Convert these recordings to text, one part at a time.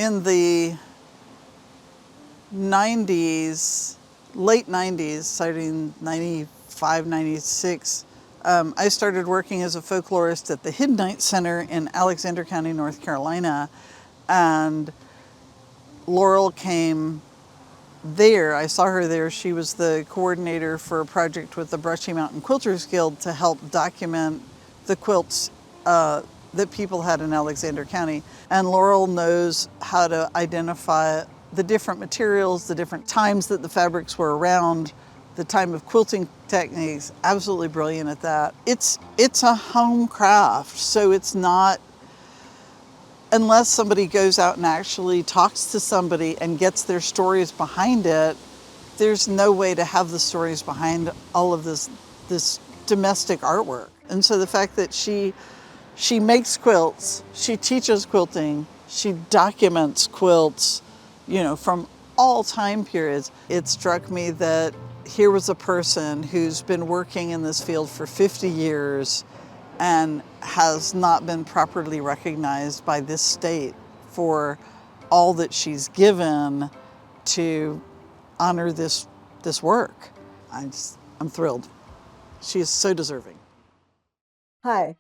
in the 90s, late 90s, starting 95, 96, I started working as a folklorist at the Hiddenite Center in Alexander County, North Carolina. And Laurel came there. I saw her there. She was the coordinator for a project with the Brushy Mountain Quilters Guild to help document the quilts that people had in Alexander County. And Laurel knows how to identify the different materials, the different times that the fabrics were around, the time of quilting techniques. Absolutely brilliant at that. It's a home craft, so it's not, unless somebody goes out and actually talks to somebody and gets their stories behind it, there's no way to have the stories behind all of this domestic artwork. And so the fact that she makes quilts, she teaches quilting, she documents quilts, from all time periods. It struck me that here was a person who's been working in this field for 50 years and has not been properly recognized by this state for all that she's given to honor this work. I'm thrilled. She is so deserving. Hi,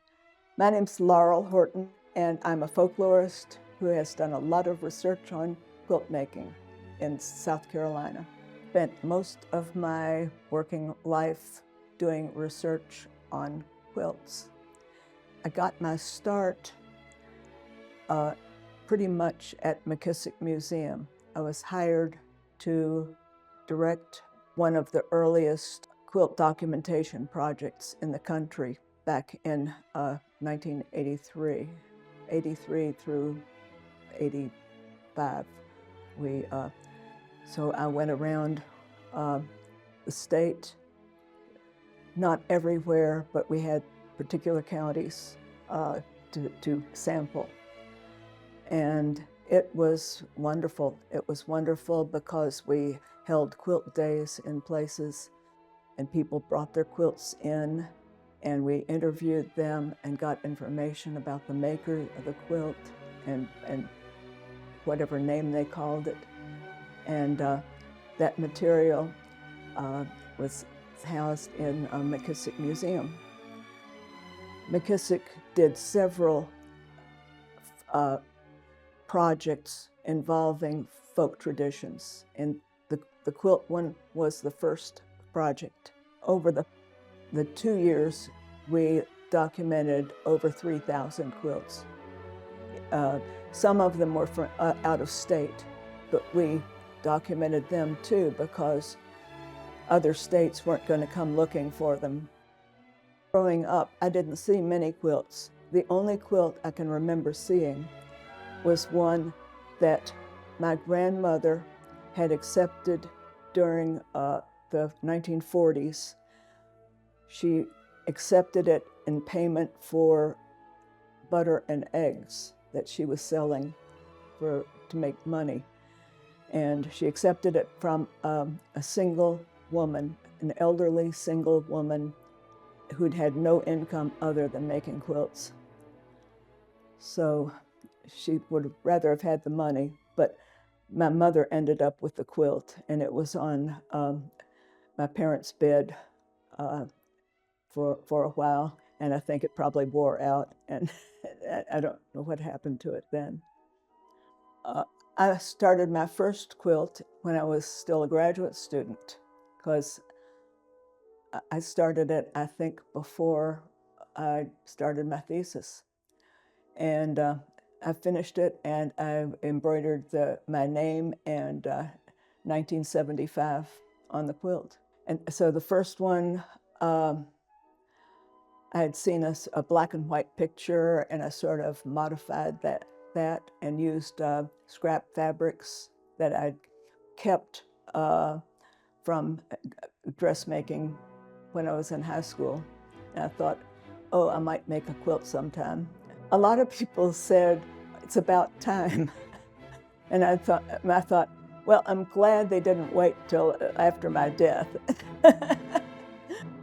my name's Laurel Horton, and I'm a folklorist who has done a lot of research on quilt making in South Carolina. Spent most of my working life doing research on quilts. I got my start pretty much at McKissick Museum. I was hired to direct one of the earliest quilt documentation projects in the country back in 1983, 83 through 85. So I went around the state, not everywhere, but we had particular counties to sample. And it was wonderful. It was wonderful because we held quilt days in places and people brought their quilts in and we interviewed them and got information about the maker of the quilt and whatever name they called it. And that material was housed in McKissick Museum. McKissick did several projects involving folk traditions, and the quilt one was the first project. Over the 2 years, we documented over 3,000 quilts. Some of them were from out of state, but we documented them too because other states weren't going to come looking for them. Growing up, I didn't see many quilts. The only quilt I can remember seeing was one that my grandmother had accepted during the 1940s. She accepted it in payment for butter and eggs that she was selling to make money. And she accepted it from a single woman, an elderly single woman who'd had no income other than making quilts. So she would rather have had the money, but my mother ended up with the quilt, and it was on my parents' bed for a while, and I think it probably wore out, and I don't know what happened to it then. I started my first quilt when I was still a graduate student, because I started it, I think, before I started my thesis. And I finished it, and I embroidered my name and 1975 on the quilt. And so the first one, I had seen a black and white picture, and I sort of modified that and used scrap fabrics that I'd kept from dressmaking when I was in high school. And I thought, oh, I might make a quilt sometime. A lot of people said, it's about time. And I thought, well, I'm glad they didn't wait till after my death.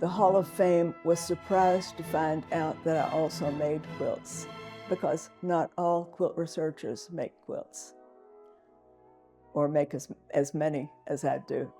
The Hall of Fame was surprised to find out that I also made quilts, because not all quilt researchers make quilts. or make as many as I'd do.